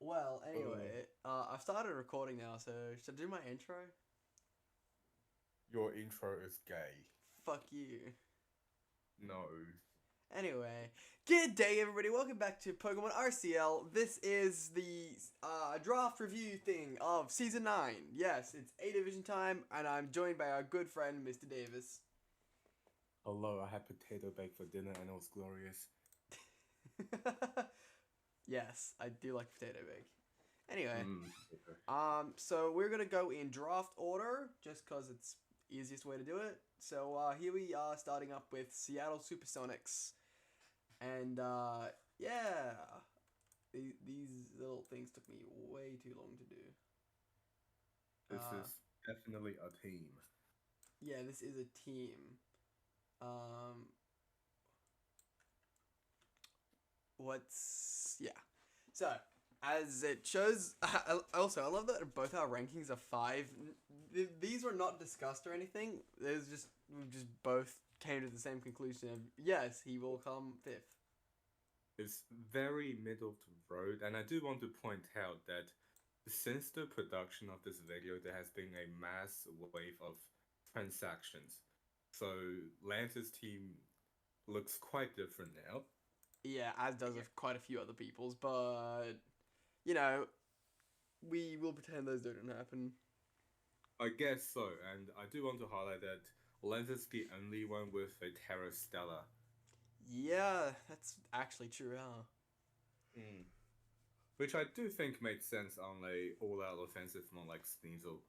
Well, Uh, anyway, I've started recording now, so should I do my intro? your intro is gay. Fuck you. No. Anyway, good day, everybody. Welcome back to Pokemon RCL. This is the draft review thing of Season 9. Yes, it's A Division time, and I'm joined by our good friend, Mr. Davis. Hello, I had potato bake for dinner and it was glorious. Yes, I do like potato bake. Anyway, Okay. so we're gonna go in draft order, just cause it's easiest way to do it. So here we are, starting up with Seattle Supersonics, and yeah, these little things took me way too long to do. This Uh, is definitely a team. yeah, this is a team. Um, yeah. So as it shows, also I love that both our rankings are five. These were not discussed or anything. There's just we just both came to the same conclusion of yes, he will come fifth. It's very middle of the road, and I do want to point out that since the production of this video, there has been a mass wave of transactions. So Lance's team looks quite different now. Yeah, as does of quite a few other people's, but you know, we will pretend those don't happen. I guess so, and I do want to highlight that Lens is the only one with a Terra Stella. Yeah, that's actually true, huh? Mm. Which I do think makes sense on a all-out offensive one like Sneasel.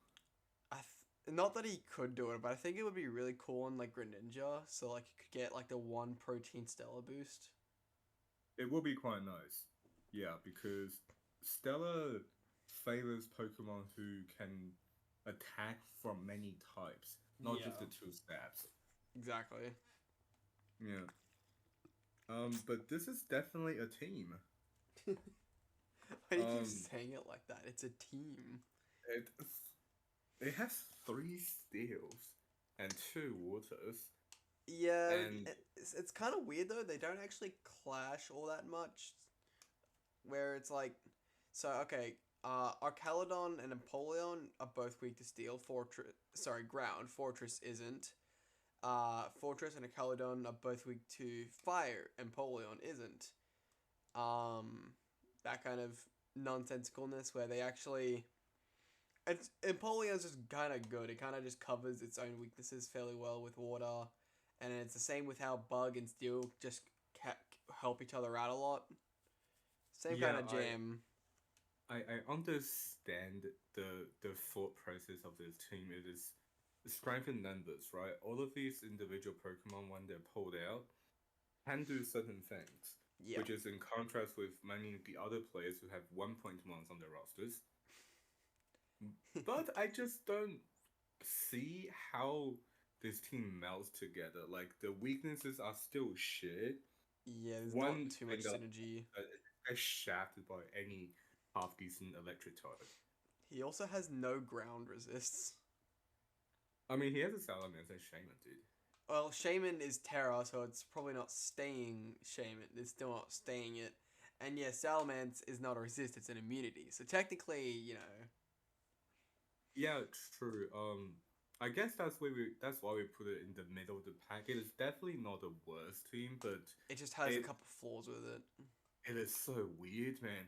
Not that he could do it, but I think it would be really cool on like Greninja, so like you could get like the one protein Stella boost. It would be quite nice. Yeah, because Stella favors Pokemon who can attack from many types, not just the Yeah, two stabs. exactly. Yeah. But this is definitely a team. Why do you keep Um, saying it like that? It's a team. it it has three steals and two waters, Yeah, and it's kind of weird though. They don't actually clash all that much. Where it's like, so okay, Archaludon and Empoleon are both weak to steel. Ground. Fortress isn't. Fortress and Archaludon are both weak to fire. Empoleon isn't. Um, that kind of nonsensicalness where they actually. Empoleon's just kind of good. It kind of just covers its own weaknesses fairly well with water, and it's the same with how Bug and Steel just help each other out a lot. Same kind yeah, of jam. I understand the thought process of this team. It is strength in numbers, right? All of these individual Pokemon, when they're pulled out, can do certain things, Yeah. which is in contrast with many of the other players who have 1.1s on their rosters. But I just don't see how this team melts together. Like the weaknesses are still shit. Yeah, there's not One too thing much that synergy. gets shafted by any half decent electric type. He also has no ground resists. I mean, he has a Salamence and Shaman, dude. Well, Shaman is Terra, so it's probably not staying Shaman. It's still not staying it. And yeah, Salamence is not a resist, it's an immunity. So technically, Yeah, true. I guess that's why we put it in the middle of the pack. It is definitely not the worst team, but it just has a it couple flaws with it is so weird, man.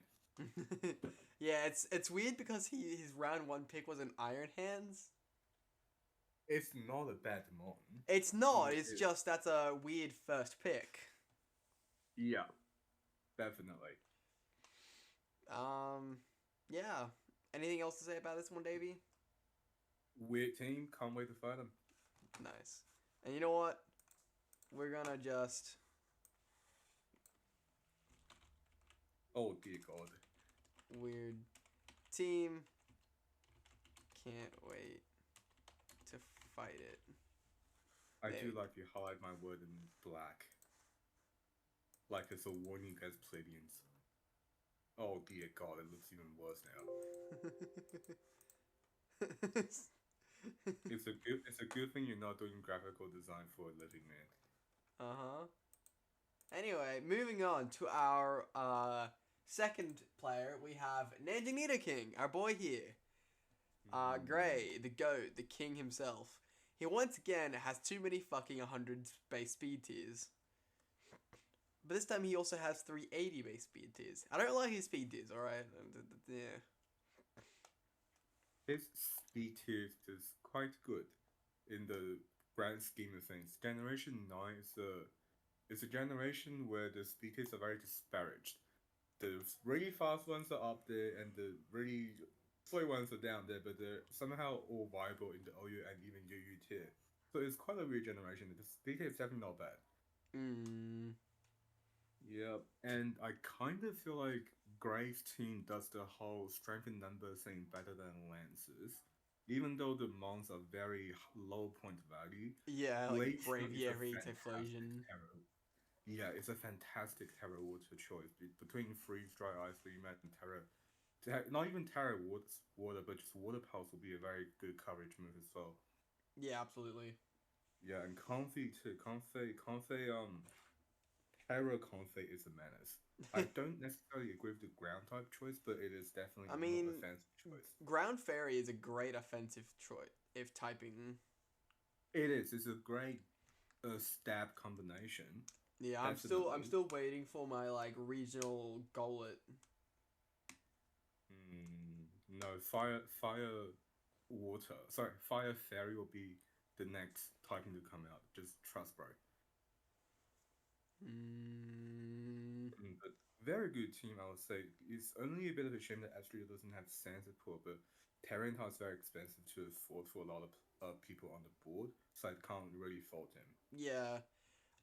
it. Yeah, it's weird because his round one pick was an Iron Hands. It's not a bad mon. It's not, it's just that's a weird first pick. Yeah, definitely. Um, yeah. Anything else to say about this one, Davey? Weird team, can't wait to fight them. Nice. And you know what? We're gonna just. Oh dear God. Weird team. Can't wait to fight it. I There do we like you highlight my word in black. Like it's a warning against plebeians. Oh dear God, it looks even worse now. It's a good thing you're not doing graphical design for a living, man. Uh-huh. Anyway, moving on to our Second player, we have Ninja King, our boy here. Mm, Gray, the GOAT, the king himself. He once again has too many fucking 100 base speed tiers. But this time he also has 380 base speed tiers. I don't like his speed tiers, alright? Yeah. his speed tier is quite good in the grand scheme of things. Generation 9 is a generation where the speed tiers are very disparaged. The really fast ones are up there, and the really slow ones are down there, but they're somehow all viable in the OU and even UU tier. So it's quite a weird generation. The speed tier is definitely not bad. Mm. Yep, and I kind of feel like Gray's team does the whole strength in numbers thing better than Lance's. Even though the mons are very low point value, Yeah, like Glacier is a Braviary fantastic Typhlosion. terror. Yeah, it's a fantastic Terror water choice between Freeze, Dry Ice, Leman, and Terror. Not even Terror water, but just Water Pulse will be a very good coverage move as well. Yeah, absolutely. Yeah, and Comfy too. Terror Comfy is a menace. I don't necessarily agree with the ground type choice, but it is definitely I a more mean, offensive choice. Ground Fairy is a great offensive choice if typing. It is. It's a great stab combination. Yeah, I'm Definitely. still waiting for my like regional goalet. No, water. Sorry, fire fairy will be the next typing to come out. Just trust, bro. Mm, But very good team, I would say. It's only a bit of a shame that Astria doesn't have Santa Pool, but Terrantar is very expensive to afford for a lot of people on the board, so I can't really fault him. yeah.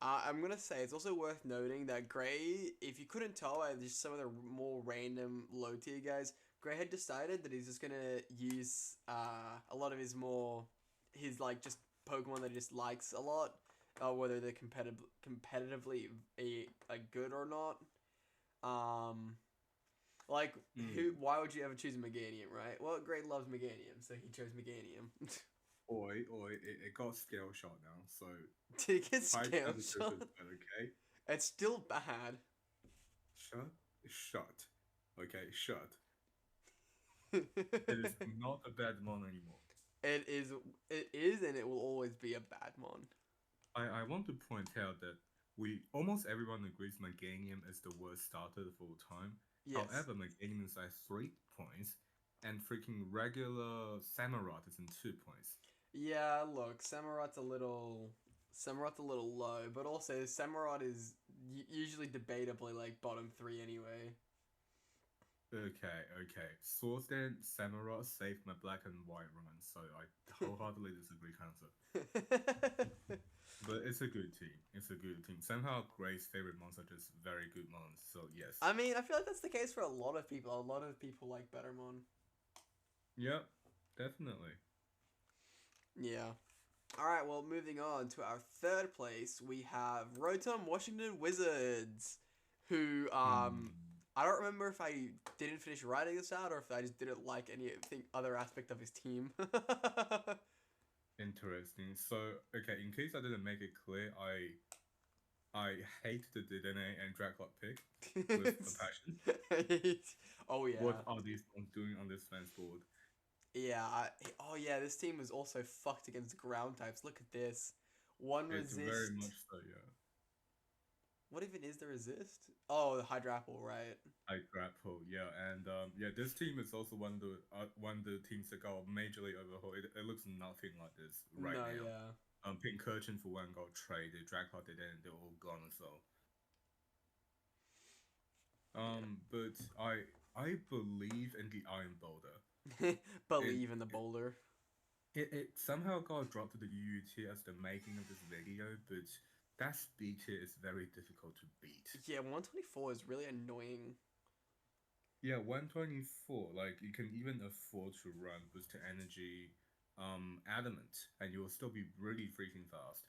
I'm gonna say it's also worth noting that Gray, if you couldn't tell by just some of the more random low tier guys, Gray had decided that he's just gonna use a lot of his like just Pokemon that he just likes a lot, whether they're competitively like good or not. Um, like who? Mm. Why would you ever choose a Meganium, right? Well, Gray loves Meganium, so he chose Meganium. Oi, it got scale shot now, so To get high scale sensitive shot, is better, okay? it's still bad. Shut, shut, okay, shut. It is it not a bad mon anymore. is. It is, and it will always be a bad mon. I want to point out that we almost everyone agrees Meganium is the worst starter of all time. Yes. However, Meganium is at 3 points, and freaking regular Samurott is in 2 points. Yeah. Look, Samurot's a little low, but also Samurott is usually debatably like bottom three anyway. Okay. Source then Samurott saved my black and white run, so I wholeheartedly disagree, Kansa. But it's a good team. It's a good team. Somehow Gray's favorite mons are just very good mons, so yes. I mean, I feel like that's the case for a lot of people. A lot of people like Bettermon. Yep, definitely. Yeah. All right. Well, moving on to our third place, we have Rotom Washington Wizards, who Hmm. I don't remember if I didn't finish writing this out or if I just didn't like anything other aspect of his team. Interesting. So, okay, in case I didn't make it clear, I hate the Dedenne and Dracloak pick with a passion. Oh What yeah, are these ones doing on this fans board? yeah. Oh yeah. This team was also fucked against ground types. Look at this. One It's very resist. much so, yeah. What even is the resist? Oh, the Hydrapple, right? I grapple, yeah, and yeah, this team is also one of the teams that got majorly overhauled. It looks nothing like this right No, now. yeah. Pincurchin for one got traded, Dracloak did, and they're all gone as well. But I believe in the Iron Boulder. Yeah. It Believe in the boulder. it somehow got dropped to the UUT as the making of this video, but that speed tier is very difficult to beat. Yeah, 124 is really annoying. Yeah, 124. Like you can even afford to run boost to energy, adamant, and you will still be really freaking fast.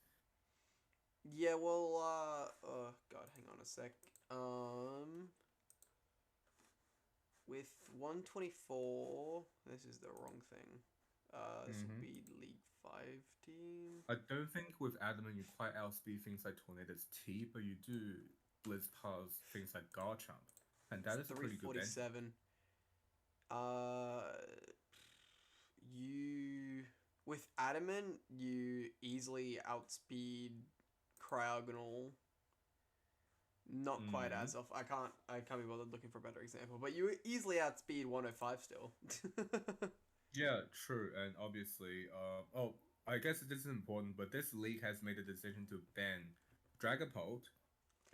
Yeah, well, oh god, hang on a sec. Um, with 124, this is the wrong thing. This will Hmm. be League 5 team. I don't think with adamant you quite outspeed things like Tornado's T, but you do blitz past things like Garchomp. and It's that is a pretty good bench. 347. Uh, you with adamant, you easily outspeed Cryogonal. Not quite Mm. as of. I can't be bothered looking for a better example, but you easily outspeed 105 still. Yeah, true, and obviously, I guess this is important, but this league has made a decision to ban Dragapult.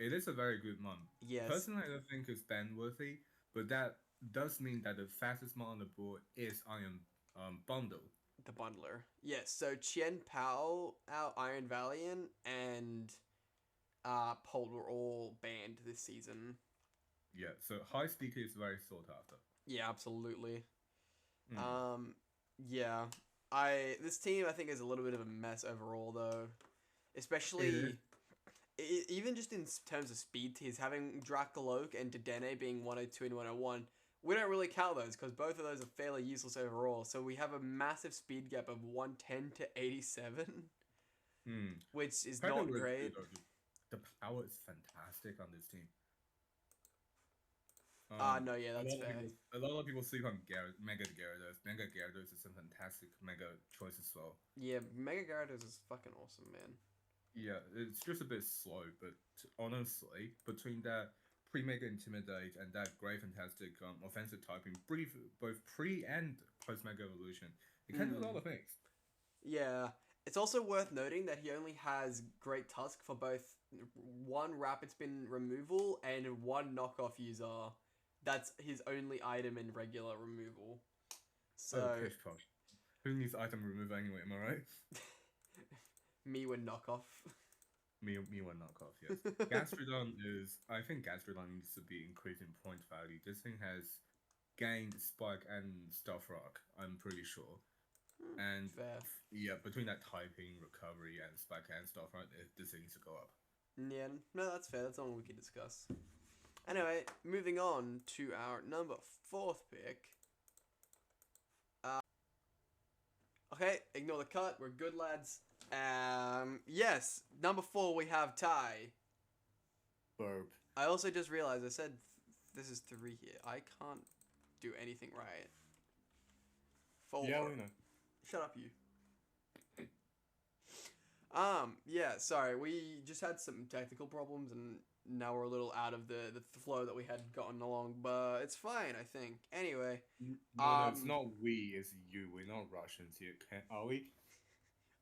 It is a very good mon. Yes, Personally, I don't think it's ban worthy, but that does mean that the fastest mon on the board is Iron Bundle. the bundler. Yes, so Chien Pao, out Iron Valiant, and Polt were all banned this season. Yeah, so high speed is very sought after. Yeah, absolutely. Mm. Um, yeah. I This team I think is a little bit of a mess overall though, It is. especially even just in terms of speed tiers, having Dracoloak and Dedenne being 102 and 101. We don't really count those because both of those are fairly useless overall. So we have a massive speed gap of 110 to 87, Hmm. which is Credit not where it's due, great. though. The power is fantastic on this team. No, yeah, that's fair. A lot of people sleep on Mega Gyarados. Mega Gyarados is a fantastic Mega choice as well. Yeah, Mega Gyarados is fucking awesome, man. Yeah, it's just a bit slow, but honestly, between that pre-Mega Intimidate and that great fantastic offensive typing, both pre and post-Mega Evolution, it can do a lot of things. Yeah, it's also worth noting that he only has Great Tusk for both one Rapid Spin removal and one knockoff user. That's his only item in regular removal. So, Oh, pish posh. Who needs item removal anyway, am I right? me when knockoff. Me one knockoff, yes. I think Gastrodon needs to be increased in point value. This thing has gained Spike and Stealth Rock, I'm pretty sure. And Fair. yeah, between that typing, recovery, and Spike and Stealth Rock, this thing needs to go up. Yeah, no, that's fair. That's something we can discuss. Anyway, moving on to our number 4th pick. Okay, ignore the cut. We're good, lads. Yes, number 4 we have Ty. Burp. I also just realized I said this is 3 here. I can't do anything right. 4. Yeah, we know. Shut up, you. Yeah, sorry. We just had some technical problems and now we're a little out of the flow that we had gotten along, but it's fine, I think. Anyway. No, it's not we, it's you. We're not Russians here, are we?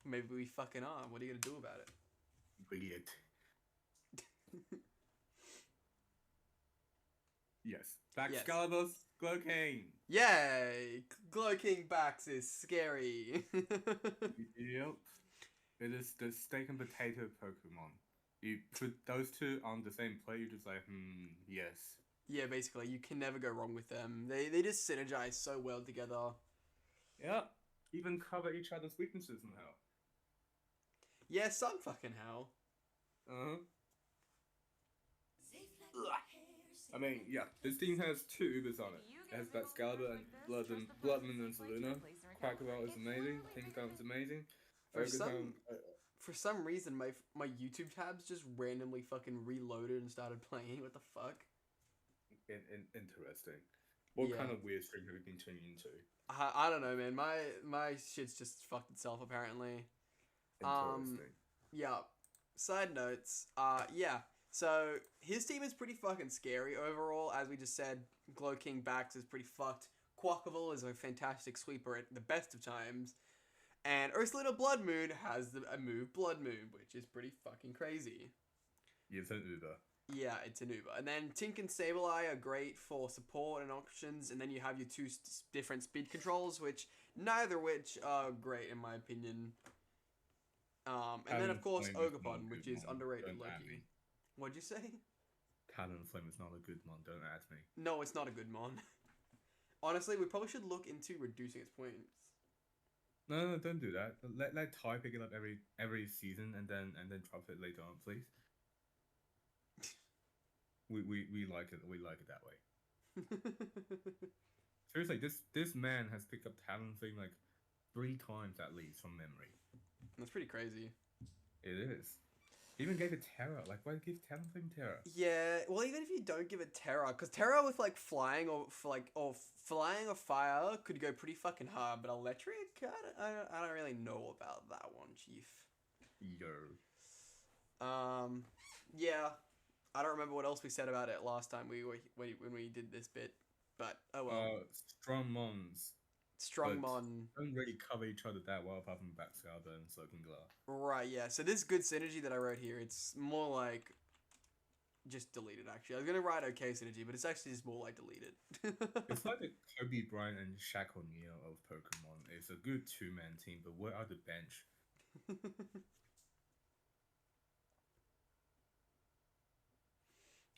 Maybe we fucking are. What are you gonna do about it? Idiot. Yes. Excalibur's Glow King. Yay! Glow King Bax is scary. Yep. It is the steak and potato Pokemon. You put those two on the same plate, you're just like, yes. Yeah, basically, you can never go wrong with them. They just synergize so well together. Yeah. Even cover each other's weaknesses somehow. Yeah, some fucking how. Uh-huh. I mean, yeah, this team has 2 Ubers on it. It has Excalibur and Bloodman and Saluna. Quackabell is amazing. Kingstown is amazing. For some reason, my YouTube tabs just randomly fucking reloaded and started playing. What the fuck? Interesting. What kind of weird stream have you been tuning into? I don't know, man. My shit's just fucked itself apparently. Interesting. Yeah. Side notes. Yeah. So his team is pretty fucking scary overall. As we just said, Glow King Bax is pretty fucked. Quackable is a fantastic sweeper at the best of times. And Ursaluna Blood Moon has a move Blood Moon, which is pretty fucking crazy. It's an Uber. Yeah, it's an Uber. And then Tink and Sableye are great for support and options. And then you have your 2 different speed controls, neither which are great in my opinion. And then of course Ogerpon, which is underrated Loki. What'd you say? Talonflame is not a good mon, don't ask me. No, it's not a good mon. Honestly, we probably should look into reducing its points. No, don't do that. Let Ty pick it up every season and then drop it later on, please. We like it. We like it that way. Seriously, this man has picked up Talonflame like 3 times at least from memory. That's pretty crazy. It is. Even gave it Terra. Like, why give Talonflame Terra? Yeah, well, even if you don't give it Terra, because Terra with like flying or flying or fire could go pretty fucking hard, but electric, I don't really know about that one, Chief. Yo. Yeah, I don't remember what else we said about it last time when we did this bit, but oh well. Strong Mons. Strong But Mon. don't really cover each other that well apart from Backscalber and Soaking Glass. Right, yeah. So this good synergy that I wrote here, it's more like just deleted actually. I was gonna write okay synergy, but it's actually just more like deleted. It's like the Kobe Bryant and Shaq O'Neal of Pokemon. It's a good two-man team, but where are the bench?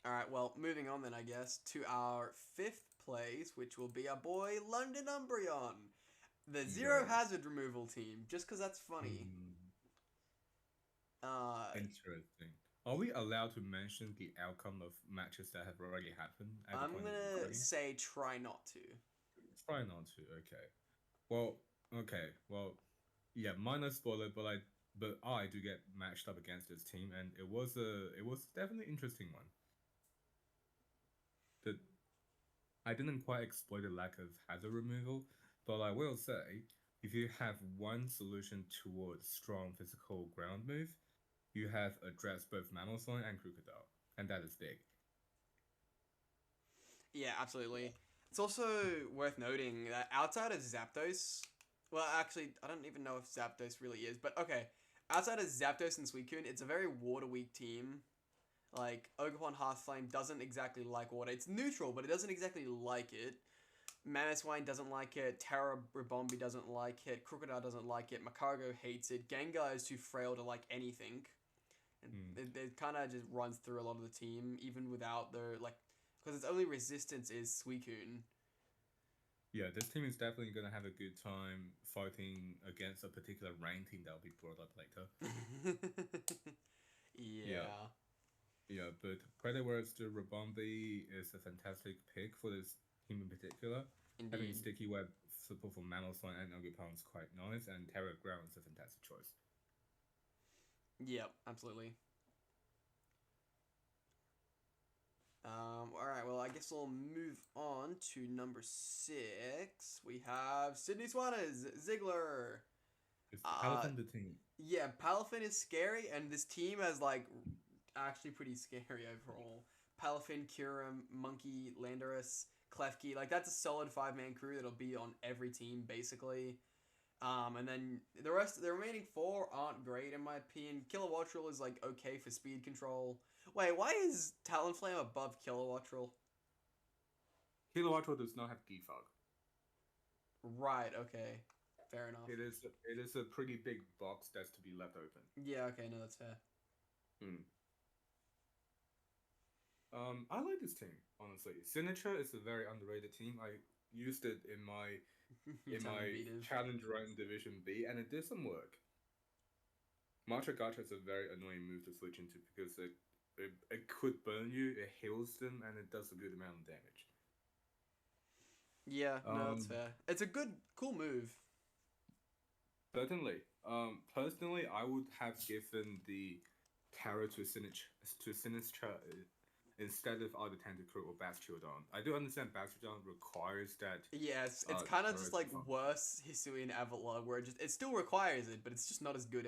Alright, well, moving on then, I guess, to our fifth place, which will be our boy London Umbreon. The Zero Hazard removal team, just because that's funny. Interesting. Are we allowed to mention the outcome of matches that have already happened? I'm gonna say try not to. Try not to. Okay. Well. Okay. Well. Yeah. Minor spoiler, but I do get matched up against this team, and it was definitely an interesting one. I didn't quite exploit the lack of hazard removal, but I will say, if you have one solution towards strong physical ground move, you have addressed both Mammothline and Crocodile, and that is big. Yeah, absolutely. It's also worth noting that outside of Zapdos, well, actually, I don't even know if Zapdos really is, but okay, outside of Zapdos and Suicune, it's a very water weak team. Like, Ogerpon Hearthflame doesn't exactly like water. It's neutral, but it doesn't exactly like it. Mammothline doesn't like it. Terra Ribombi doesn't like it. Crocodile doesn't like it. Macargo hates it. Gengar is too frail to like anything. And it kind of just runs through a lot of the team, even without the, like, because its only resistance is Suicune. Yeah, this team is definitely going to have a good time fighting against a particular rain team that will be brought up later. Yeah. Yeah, but credit where it's due, Rabombi is a fantastic pick for this team in particular. Indeed. Having Sticky Web support for Mammothline and Ogerpon is quite nice, and Terra Ground is a fantastic choice. Yep, absolutely. Alright, well, I guess we'll move on to number 6. We have Sydney Swaners, Ziggler. Is Palafin the team? Yeah, Palafin is scary, and this team is, like, actually pretty scary overall. Palafin, Kyurem, Monkey, Landorus, Klefki, like, that's a solid 5-man crew that'll be on every team, basically. And then the remaining 4 aren't great, in my opinion. Kilowattrel is, like, okay for speed control. Wait, why is Talonflame above Kilowattrel? Kilowattrel does not have defog. Right, okay. Fair enough. It is a pretty big box that's to be left open. Yeah, okay, no, that's fair. I like this team, honestly. Signature is a very underrated team. I used it in my challenge run Division B, and it did some work. Matcha Gacha is a very annoying move to switch into because it could burn you, it heals them, and it does a good amount of damage. Yeah, no, that's fair. It's a cool move. Certainly. Personally, I would have given the Terra to Sinistra instead of either Tentacruel or Bastiodon. I do understand Bastiodon requires that. Yes, it's kind of just like worse Hisuian Avalon, where it still requires it, but it's just not as good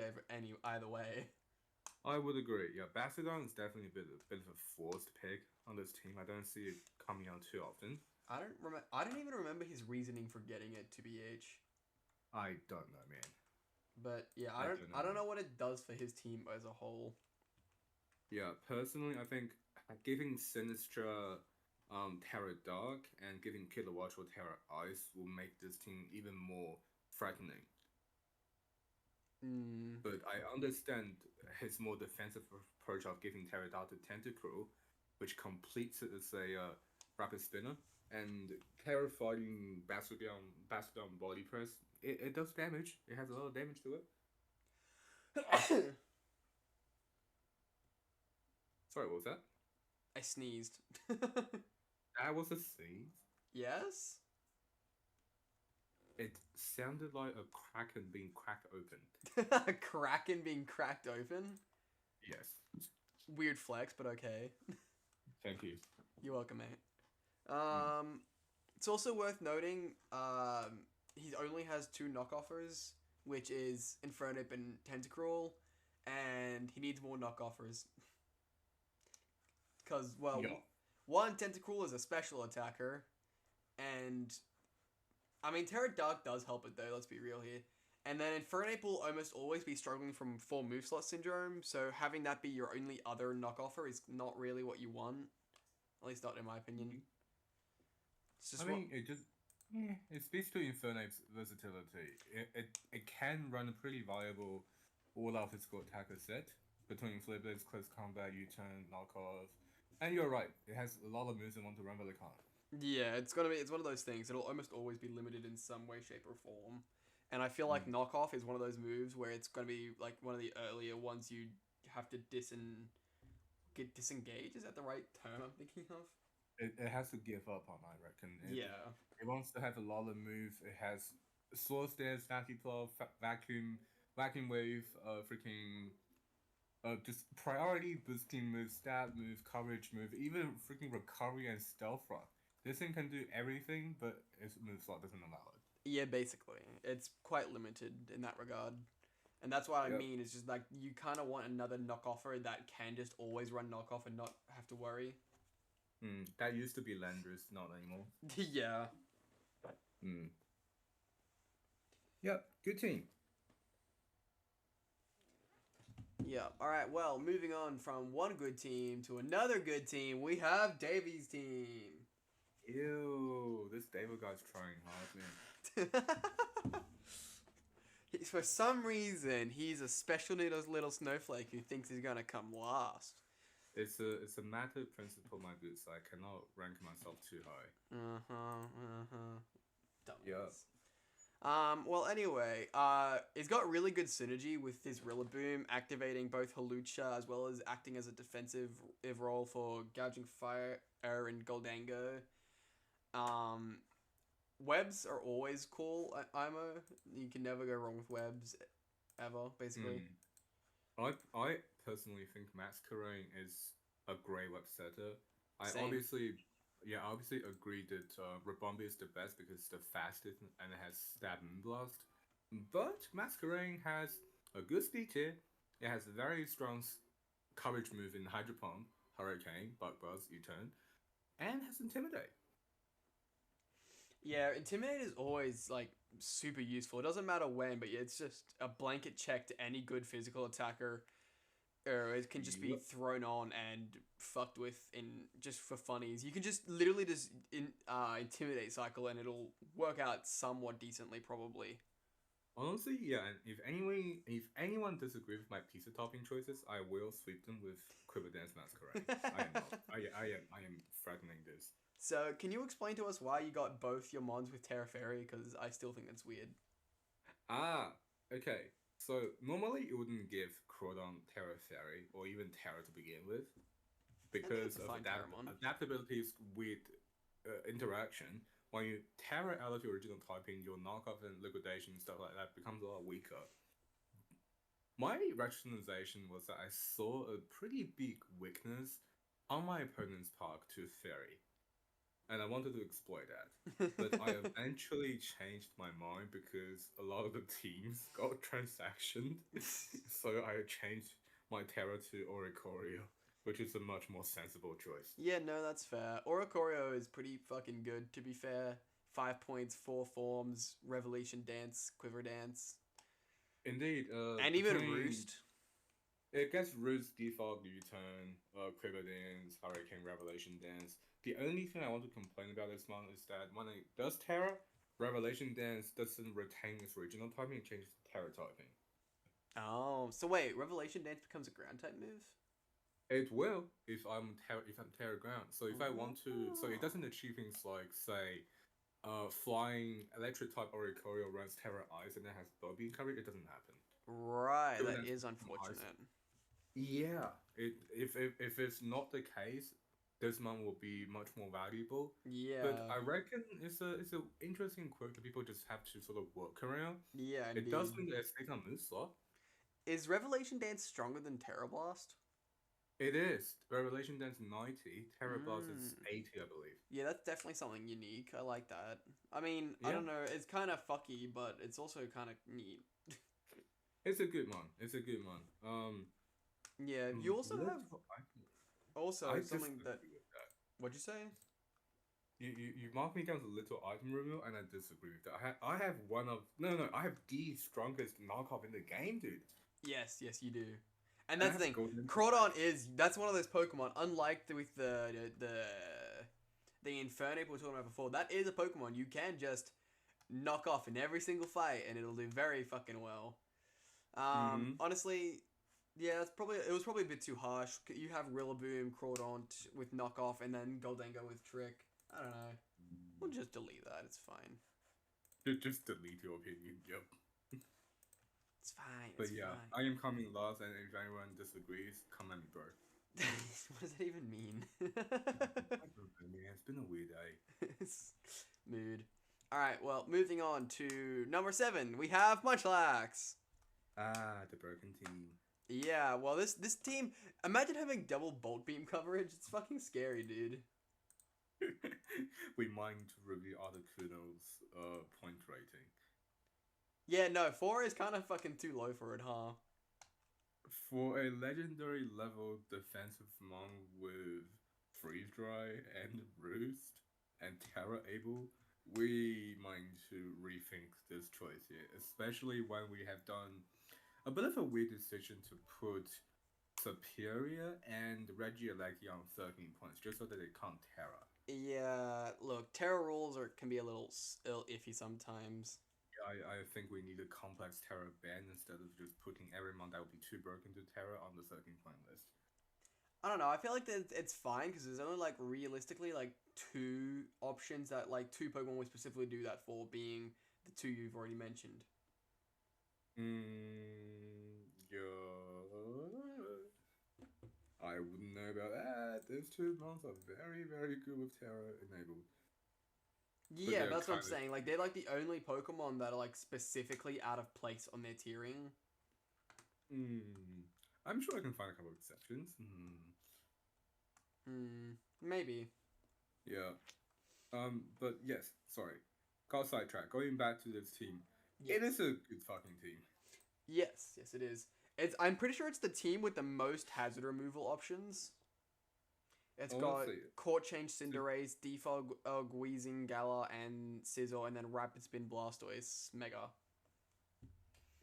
either way. I would agree. Yeah, Bastiodon is definitely a bit of a forced pick on this team. I don't see it coming out too often. I don't even remember his reasoning for getting it, to BH. I don't know, man. But yeah, I don't know what it does for his team as a whole. Yeah, personally, I think giving Sinistra Terra Dark and giving Kilowattrel Terra Ice will make this team even more threatening. But I understand his more defensive approach of giving Terra Dark to Tentacruel, which completes it as a rapid spinner, and Terra fighting Bastiodon body press. It does damage. It has a lot of damage to it. Sorry, what was that? I sneezed. That was a sneeze? Yes? It sounded like a kraken being cracked open. A kraken being cracked open? Yes. Weird flex, but okay. Thank you. You're welcome, mate. Mm. It's also worth noting, he only has two knockoffers, which is Infernape and Tentacruel, and he needs more knockoffers. Because, well, Yeah. one, Tentacruel is a special attacker, and, I mean, Terra Dark does help it, though, let's be real here. And then Infernape will almost always be struggling from full move slot syndrome, so having that be your only other knockoffer is not really what you want. At least not in my opinion. It's just I mean, it speaks to Infernape's versatility. It can run a pretty viable all-out physical attacker set between Flip Blades, Close Combat, U-Turn, Knockoff. And you're right, it has a lot of moves that want to run, but they can't. Yeah, it's one of those things. It'll almost always be limited in some way, shape, or form. And I feel like Mm. knockoff is one of those moves where it's gonna be like one of the earlier ones you have to disengage. Is that the right term I'm thinking of? It has to give up on, I reckon. Yeah. It wants to have a lot of moves. It has Sword Stance, Stacky Claw, Vacuum Wave, freaking just priority boosting move, stab move, coverage move, even freaking recovery and stealth rock. This thing can do everything, but its move slot doesn't allow it. Yeah, basically, it's quite limited in that regard. And that's what I Yep. mean. Is just like you kind of want another knockoffer that can just always run knockoff and not have to worry. That used to be Landris, not anymore. Yeah. Mm. Yep, good team. Yeah. All right. Well, moving on from one good team to another good team, we have Davies' team. Ew, this David guy's trying hard, man. For some reason, he's a special little snowflake who thinks he's gonna come last. It's a matter of principle, my good, so I cannot rank myself too high. Dumbass. Yeah. Well, anyway, he's got really good synergy with his Rillaboom, activating both Halucha as well as acting as a defensive role for Gouging Fire and Goldango. Webs are always cool at IMO. You can never go wrong with webs, ever, basically. I personally think Masquerade is a great web setter. Same. Obviously agree that Rabombi is the best because it's the fastest and it has Stab and Blast. But Masquerade has a good speed tier. It has a very strong coverage move in Hydro Pump, Hurricane, Bug Buzz, U-Turn, and has Intimidate. Yeah, Intimidate is always like super useful. It doesn't matter when, but it's just a blanket check to any good physical attacker. Or it can just be thrown on and fucked with in just for funnies. You can just literally just Intimidate cycle and it'll work out somewhat decently, probably. Honestly, yeah. And if anyone disagrees with my pizza topping choices, I will sweep them with Quiver Dance Masquerade. I am not. I am threatening this. So, can you explain to us why you got both your mons with Terra Fairy? Because I still think that's weird. Okay. So, normally you wouldn't give Crawdon Terra Fairy, or even Terra to begin with, because of adaptability's weird interaction. When you Terra out of your original typing, your knockoff and liquidation and stuff like that becomes a lot weaker. My rationalization was that I saw a pretty big weakness on my opponent's part to Fairy. And I wanted to exploit that. But I eventually changed my mind because a lot of the teams got transactioned. So I changed my Terra to Oricorio, which is a much more sensible choice. Yeah, no, that's fair. Oricorio is pretty fucking good, to be fair. 5 points, 4 forms, Revelation Dance, Quiver Dance. Indeed. And even Roost. It gets Roost, Default, U-Turn, Quiver Dance, Hurricane, Revelation Dance. The only thing I want to complain about this one is that when it does Terra, Revelation Dance doesn't retain its original typing, it changes to Terra typing. Oh, so wait, Revelation Dance becomes a ground type move? It will if I'm Terra ground. So if I want to, so it doesn't achieve things like say, flying electric type Oricorio runs Terra Ice and it has Bobby coverage. It doesn't happen. Right, that is unfortunate. Yeah, if it's not the case, this one will be much more valuable. Yeah. But I reckon it's an interesting quirk that people just have to sort of work around. Yeah, It does mean that it's taken on move slot. Is Revelation Dance stronger than Terra Blast? It is. Revelation Dance 90, Terra Blast is Mm. 80, I believe. Yeah, that's definitely something unique. I like that. I mean, I Yeah, don't know. It's kind of fucky, but it's also kind of neat. it's a good one. It's a good one. Yeah, you also have Little item. I also something that. disagree with that. What'd you say? You mark me down as a little item reveal, and I disagree with that. I have one of no, I have the strongest knockoff in the game, dude. Yes, you do. And And I that's the have thing. golden Crawdon eyes. is that's one of those Pokemon. Unlike with the Infernape we were talking about before, that is a Pokemon you can just knock off in every single fight, and it'll do very fucking well. Mm-hmm. Honestly, yeah, it was probably a bit too harsh. You have Rillaboom, Crawdon with knockoff, and then Goldengo with trick. I don't know. We'll just delete that. It's fine. Just delete your opinion. Yep. It's fine. But It's yeah, fine. I am coming last, and if anyone disagrees, come at me, bro. What does that even mean? I don't know, man. It's been a weird day. Mood. All right. Well, moving on to number 7, we have Munchlax. Ah, the broken team. Yeah. Well, this team. Imagine having double Bolt Beam coverage. It's fucking scary, dude. We might need to review Articuno's point rating. Yeah. No, 4 is kind of fucking too low for it, huh? For a legendary level defensive mon with freeze dry and roost and terra able, we might need to rethink this choice here, especially when we have done a bit of a weird decision to put Superior and Regieleki on 13 points just so that they can't terra. Yeah. Look, Terra rules can be a little iffy sometimes. I think we need a complex Terra ban instead of just putting every mon that would be too broken to Terra on the 13 point list. I don't know. I feel like that it's fine because there's only like realistically like 2 options that like 2 Pokemon would specifically do that for, being the 2 you've already mentioned. Yeah. I wouldn't know about that. Those two mons are very, very good with Terra enabled. Yeah, that's what I'm saying. Like they're like the only Pokemon that are like specifically out of place on their tiering. I'm sure I can find a couple of exceptions. Maybe. Yeah. But yes, sorry. Got sidetracked. Going back to this team. Yes. It is a good fucking team. Yes, it is. I'm pretty sure it's the team with the most hazard removal options. It's got Court Change Cinderace, Defog Wheezing Gala, and Scizor, and then Rapid Spin Blastoise Mega.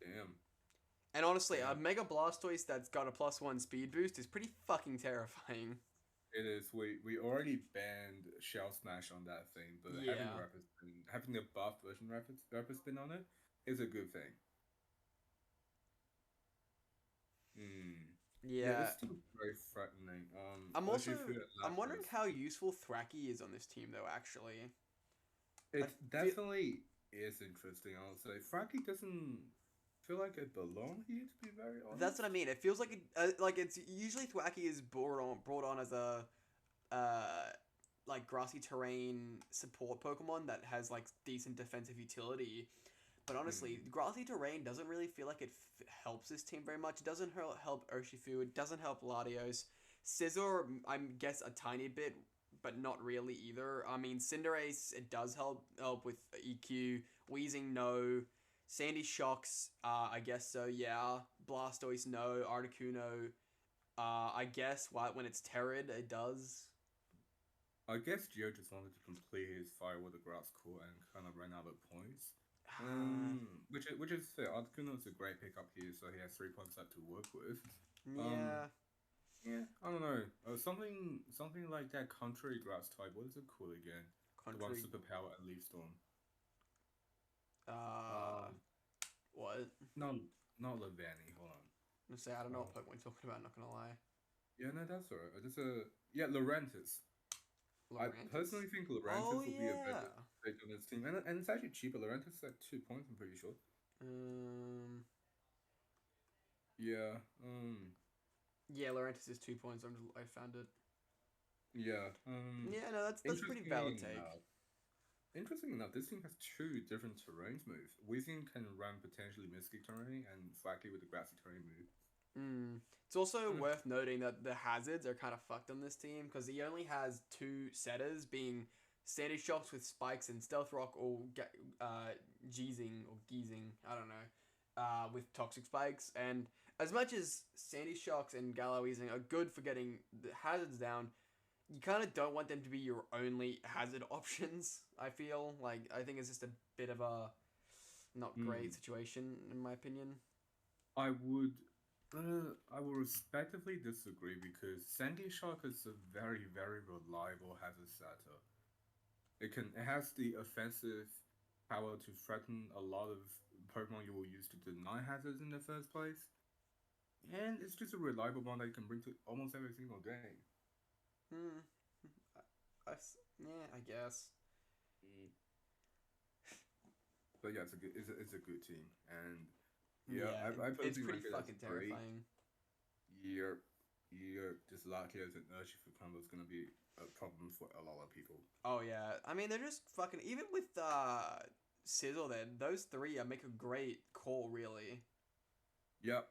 Damn. And honestly, a Mega Blastoise that's got a +1 speed boost is pretty fucking terrifying. It is. We already banned Shell Smash on that thing, but having the buff version Rapid Spin on it is a good thing. Yeah, this team's very threatening. I'm wondering how useful Thwackey is on this team, though. Actually, it definitely is interesting. I'll say Thwackey doesn't feel like it belongs here, to be very honest. That's what I mean. It feels like it's usually Thwackey is brought on as a like grassy terrain support Pokemon that has like decent defensive utility. But honestly, grassy terrain doesn't really feel like it helps this team very much. It doesn't help Urshifu. It doesn't help Latios. Scizor, I guess, a tiny bit, but not really either. I mean, Cinderace, it does help with EQ. Wheezing, no. Sandy Shocks, I guess so, yeah. Blastoise, no. Articuno, I guess when it's Terrid, it does. I guess Gio just wanted to complete his Fire with the Grass Core and kind of ran out of points. Which is fair. Articuno is a great pickup here, so he has 3 points left to work with. Yeah. I don't know. Something like that contrary grass type. What is it called again? The one superpower and Leaf Storm. What? Not Lavani. Hold on. I'm gonna say I don't know what Pokemon you're talking about. Not gonna lie. Yeah, no, that's alright. Lurentis. I personally think Lurentis will be a better pick on this team, and it's actually cheaper. Lurentis is at 2 points. I'm pretty sure. Yeah. Yeah, Lurentis is 2 points. I found it. Yeah. Yeah, no, that's a pretty valid take. Interesting enough, this team has two different terrains move. Weezing can run potentially Mystic terrain and Flaky with the grassy terrain move. It's also Mm. worth noting that the hazards are kind of fucked on this team because he only has two setters, being Sandy Shocks with spikes and Stealth Rock, or Geezing, I don't know, with toxic spikes. And as much as Sandy Shocks and Galloweezing are good for getting the hazards down, you kind of don't want them to be your only hazard options. I feel like I think it's just a bit of a not great situation in my opinion. I would I will respectively disagree because Sandy Shock is a very, very reliable hazard setter. It has the offensive power to threaten a lot of Pokemon you will use to deny hazards in the first place. And it's just a reliable one that you can bring to almost every single game. Hmm. Yeah, I guess. But yeah, it's a good team. And yeah, Yeah, I it's personally pretty rank it as fucking 3. terrifying. You're just lucky as an Urshifu for combo is gonna be a problem for a lot of people. Oh yeah, I mean they're just fucking even with Sizzle. Then those three make a great call, really. Yep.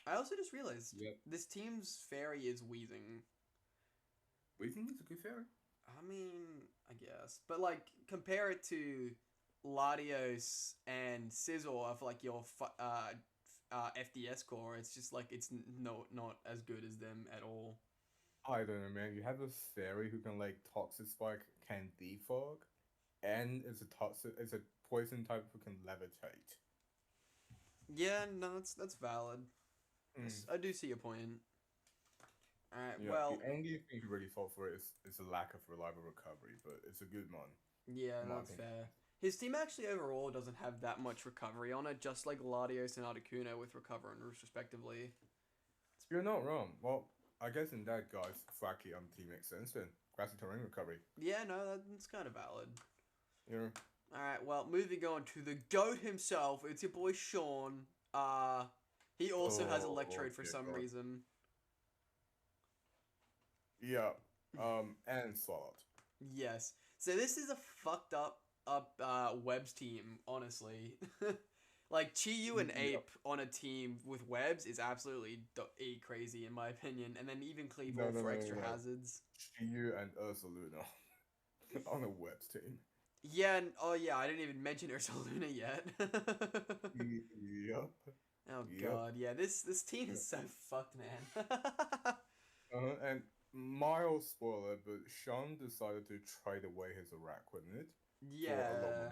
I also just realized Yep. this team's fairy is Wheezing. We think it's a good fairy. I mean, I guess, but like compare it to Latios and Sizzle of like your FDS core. It's just like it's not as good as them at all. I don't know, man. You have a fairy who can like toxic spike, can defog, and it's a poison type who can levitate. Yeah, no, that's valid. Mm. I do see your point. All right, Yeah, well, the only thing you really fought for is a lack of reliable recovery, but it's a good one, yeah, in my that's opinion. fair. His team actually overall doesn't have that much recovery on it, just like Latios and Articuno with Recover and Roost respectively. You're not wrong. Well, I guess in that guy's Flaky on the team makes sense then. Grassy terrain recovery. Yeah, no, that's kind of valid. Yeah. All right, well, moving on to the GOAT himself, it's your boy Sean. He also has Electrode for some reason. Yeah. And Swallowed. Yes. So this is a fucked up Webs team, honestly. Like Chi-Yu and Ape on a team with Webs is absolutely crazy in my opinion, and then even Cleavor for extra hazards. Chi-Yu and Ursaluna on a Webs team. Yeah, and, oh yeah, I didn't even mention Ursaluna yet. Yep. Oh god, yeah, this team is so fucked, man. And mild spoiler, but Sean decided to trade away his Araquanid. Yeah,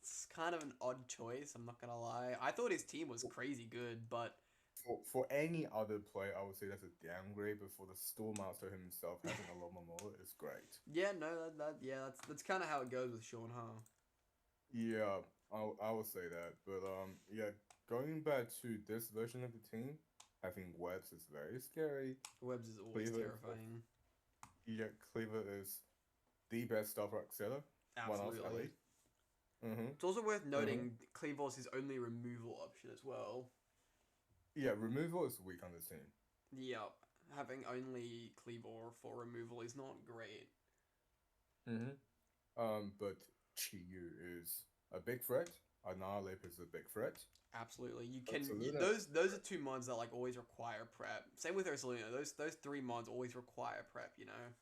it's kind of an odd choice. I'm not gonna lie. I thought his team was crazy good, but for any other player, I would say that's a downgrade. But for the Stormmaster himself, having a Lomomola is great. yeah, no, that's kind of how it goes with Sean, huh? Yeah, I would say that. But yeah, going back to this version of the team, I think Webs is very scary. Webs is always terrifying. Yeah, Cleaver is the best Stealth Rock setter. Absolutely. It's also worth noting Cleavor's his only removal option as well. Yeah, removal is weak on this team. Yep. Having only Cleavor for removal is not great. But Chi-Yu is a big threat. Annihilate is a big threat. Absolutely. Those are two mods that like always require prep. Same with Ursaluna. Those three mods always require prep, you know.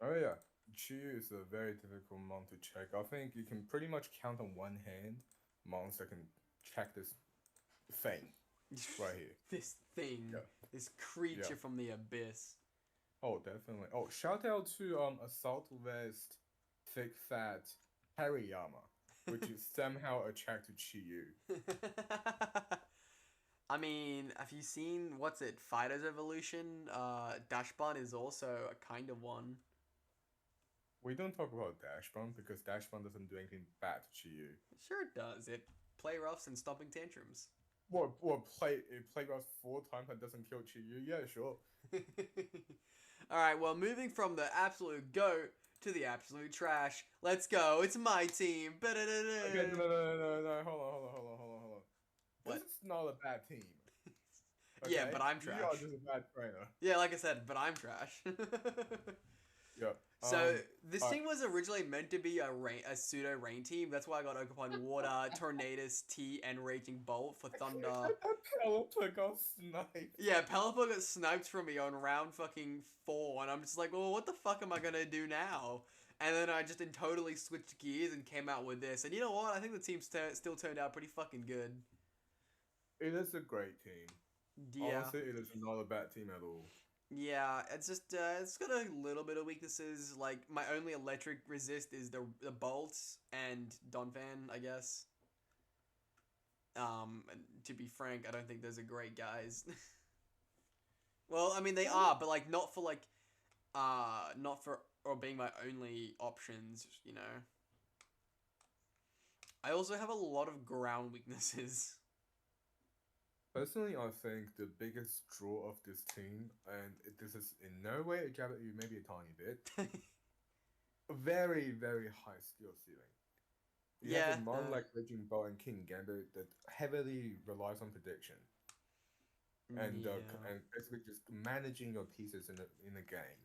Oh yeah. Chi-Yu is a very difficult mon to check. I think you can pretty much count on one hand mons that can check this thing right here. This thing. Yeah. This creature from the abyss. Oh, definitely. Oh, shout out to Assault Vest Thick Fat Hariyama, which is somehow attracted to Chi-Yu. I mean, have you seen Fighter's Evolution? Dashbun is also a kind of one. We don't talk about Dashbun because Dashbun doesn't do anything bad to Chi-Yu. Sure it does. It play roughs and stomping tantrums. Play roughs 4 times and doesn't kill Chi-Yu? Yeah, sure. Alright, well, moving from the absolute GOAT to the absolute trash. Let's go. It's my team. Okay, no. Hold on. What? This is not a bad team. Okay? Yeah, but I'm trash. You are just a bad trainer. Yeah, like I said, but I'm trash. Yeah. So this I- team was originally meant to be a pseudo rain team. That's why I got Occupying Water, Tornadus, T, and Raging Bolt for Thunder. Pelipper got sniped. Yeah, Pelipper got sniped from me on round fucking 4, and I'm just like, well, what the fuck am I gonna do now? And then I just totally switched gears and came out with this. And you know what? I think the team still turned out pretty fucking good. It is a great team. Yeah. Honestly, it is not a bad team at all. Yeah, it's just it's got a little bit of weaknesses. Like my only electric resist is the bolts and Donphan, I guess. And to be frank, I don't think those are great guys. Well, I mean they are, but like not for not for or being my only options, you know. I also have a lot of ground weaknesses. Personally, I think the biggest draw of this team, and this is in no way a jab at you, maybe a tiny bit, a very, very high skill ceiling. You have a mon like Raging Bow and King Gambit that heavily relies on prediction. And basically just managing your pieces in a game.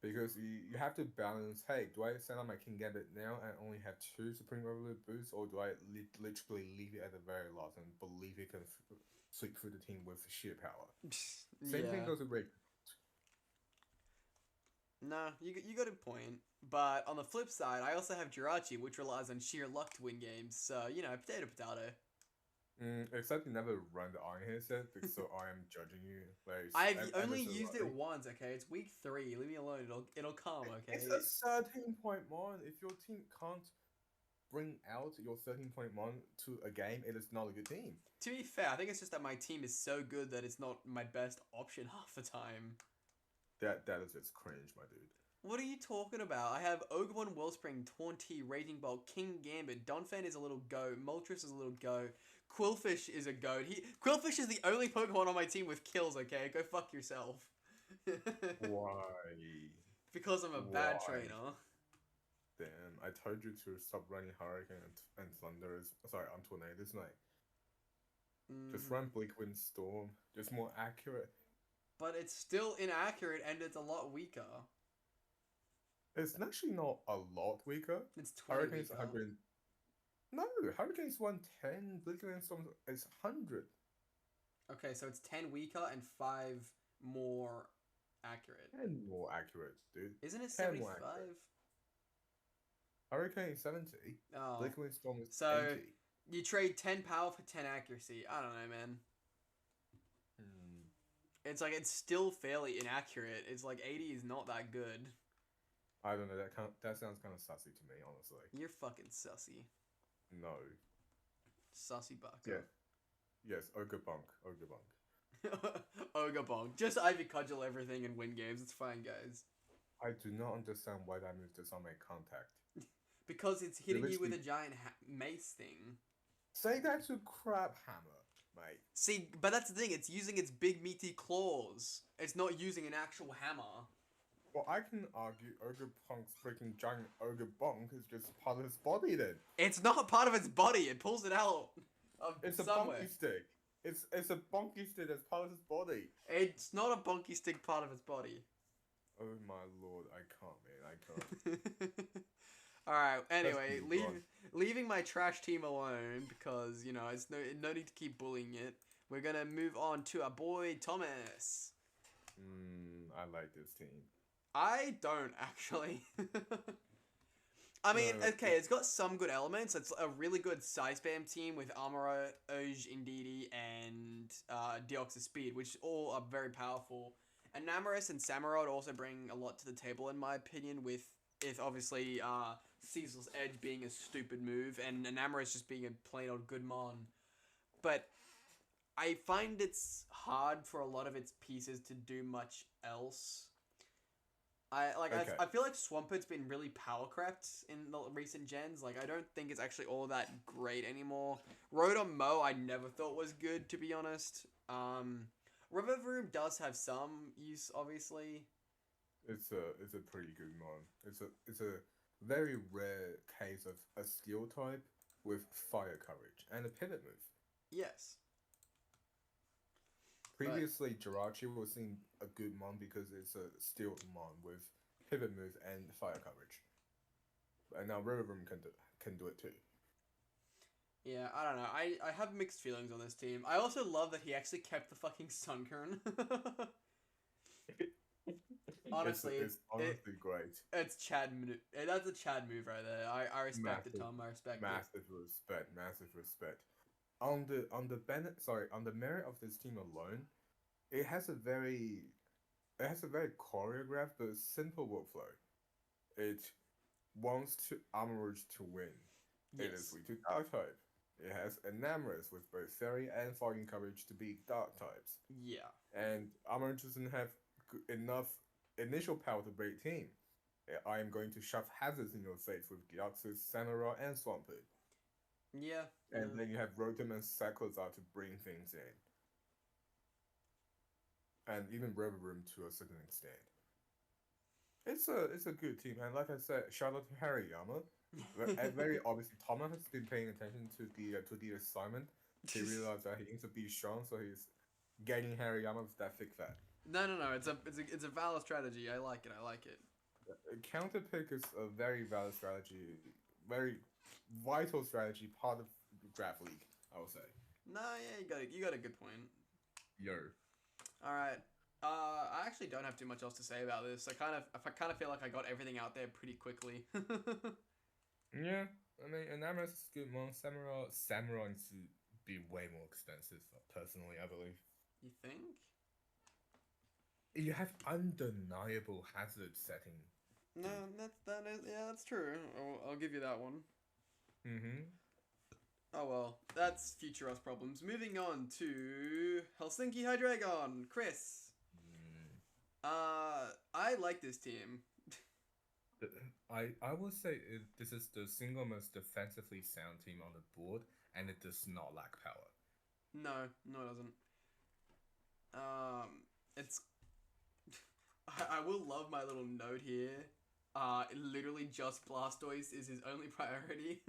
Because you have to balance, hey, do I set up my King Gambit now and only have 2 Supreme Overload boosts, or do I literally leave it at the very last and believe it can sweep through the team with sheer power? Same thing goes with Rage. No, you got a point. But on the flip side, I also have Jirachi, which relies on sheer luck to win games. So, you know, potato. Except you never run the Iron Hair set, so I am judging you. Like, I've only used it once, okay? It's week 3. Leave me alone. It'll come, okay? It's a 13-point mon. If your team can't bring out your 13-point mon to a game, it is not a good team. To be fair, I think it's just that my team is so good that it's not my best option half the time. That is just cringe, my dude. What are you talking about? I have Ogamon, Wellspring, Taunty, Raging Bolt, King Gambit, Donphan is a little go, Moltres is a little go, Quillfish is a goat. Quillfish is the only Pokemon on my team with kills, okay? Go fuck yourself. Why? Because I'm a bad trainer. Damn, I told you to stop running Hurricane and Thunder. Sorry, on Tornadus night. Just run Bleak Wind Storm. Just more accurate. But it's still inaccurate and it's a lot weaker. It's actually not a lot weaker. It's 20 Hurricane's weaker. 100. No, Hurricane's 110. Bleak Wind Storm is 100. Okay, so it's 10 weaker and 5 more accurate. 10 more accurate, dude. Isn't it 75? Hurricane is 70. Oh. Bleak Wind Storm is so 80. You trade 10 power for 10 accuracy. I don't know, man. It's like, it's still fairly inaccurate. It's like 80 is not that good. I don't know, that sounds kind of sussy to me, honestly. You're fucking sussy. No. Sussy buck. Yeah. Yes, Ogre Bonk. Ogre Bonk. Just Ivy Cudgel everything and win games. It's fine, guys. I do not understand why that move does not make contact. Because it's hitting you with a giant mace thing. Say that to Crab Hammer, mate. See, but that's the thing. It's using its big meaty claws. It's not using an actual hammer. Well, I can argue Ogre Punk's freaking giant Ogre Bonk is just part of his body then. It's not part of its body. It pulls it out of It's somewhere. a bonky stick. It's a bonky stick that's part of his body. It's not a bonky stick part of its body. Oh my lord, I can't, man. I can't. Alright, anyway, leaving my trash team alone because, you know, it's no need to keep bullying it. We're gonna move on to our boy Thomas. I like this team. I don't, actually. I mean, okay, it's got some good elements. It's a really good Psy Spam team with Amaro, Oj, Indeedee, and Deoxys Speed, which all are very powerful. And Namarus and Samurott also bring a lot to the table, in my opinion, with obviously Cecil's Edge being a stupid move, and Namarus just being a plain old good mon. But I find it's hard for a lot of its pieces to do much else. I feel like Swamput's been really power crept in the recent gens. Like, I don't think it's actually all that great anymore. Rotom Mow I never thought was good, to be honest. Rivavroom does have some use, obviously. It's a pretty good mon. It's a very rare case of a steel type with fire coverage and a pivot move. Yes. But Previously, Jirachi was seen a good mon because it's a stealth mon with pivot move and fire coverage. And now River can do it too. yeah, I don't know. I have mixed feelings on this team. I also love that he actually kept the fucking Sunkern. Honestly, It's honestly great. it's Chad. That's a Chad move right there. I respect it, Massive, Tom. I respect it. massive respect, massive respect. On the merit of this team alone, it has a very choreographed but simple workflow. It wants to Armorage to win. It is Yes. weak to Dark type. It has Enamorous with both Fairy and Fogging coverage to beat Dark types. Yeah. And Armorage doesn't have enough initial power to break team. I am going to shove hazards in your face with Deoxys, Samara, and Swampert. Yeah. And Yeah. then you have Rotom and Cyclozar to bring things in. And even Rillaboom to a certain extent. It's a good team, and like I said, shout out to Hariyama. And very obviously, Thomas has been paying attention to the assignment. He realized that he needs to be strong, so he's getting Hariyama with that thick fat. No. It's a valid strategy. I like it. I like it. Counter pick is a very valid strategy, very vital strategy, part of the draft league. I would say. No, yeah, you got a good point. Yo. All right. I actually don't have too much else to say about this. I kind of feel like I got everything out there pretty quickly. Yeah, I mean, Enamus is good one. Samurai needs to be way more expensive, personally, I believe. You think? You have undeniable hazard setting. No, that's true. I'll give you that one. Mm-hmm. Oh well, that's future us problems. Moving on to Helsinki Hydreigon, Chris. I like this team. I will say this is the single most defensively sound team on the board, and it does not lack power. No, it doesn't. It's. I will love my little note here. Literally just Blastoise is his only priority.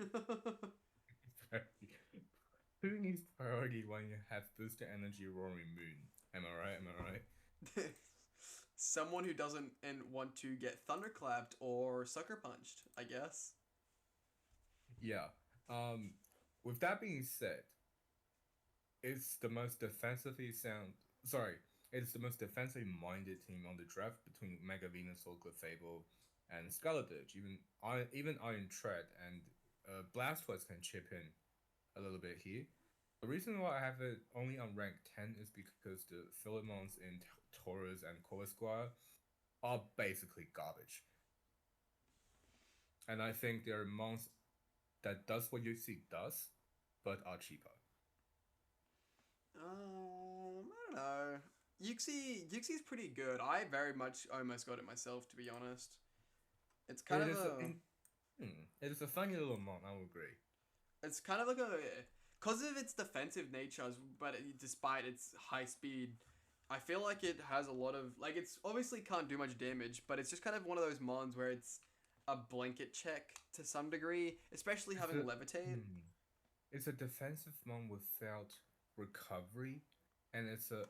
Who needs priority when you have Booster Energy Roaring Moon? Am I right? Am I right? Someone who doesn't want to get thunderclapped or sucker punched, I guess. Yeah. With that being said, it's the most defensively sound. Sorry, it's the most defensively minded team on the draft between Mega Venusaur, Clefable, and Skeledirge. Even Iron Tread and Blastoise can chip in a little bit here. The reason why I have it only on rank 10 is because the Philemons in Taurus and Corvisquire are basically garbage. And I think there are mons that does what Uxie does, but are cheaper. I don't know. Yuxi's pretty good. I very much almost got it myself, to be honest. It's kind of it is a funny little mon, I will agree. It's kind of like because of its defensive nature, but despite its high speed, I feel like it has a lot of it's obviously can't do much damage, but it's just kind of one of those mons where it's a blanket check to some degree, especially having Levitate. It's a defensive mon without recovery, and it's a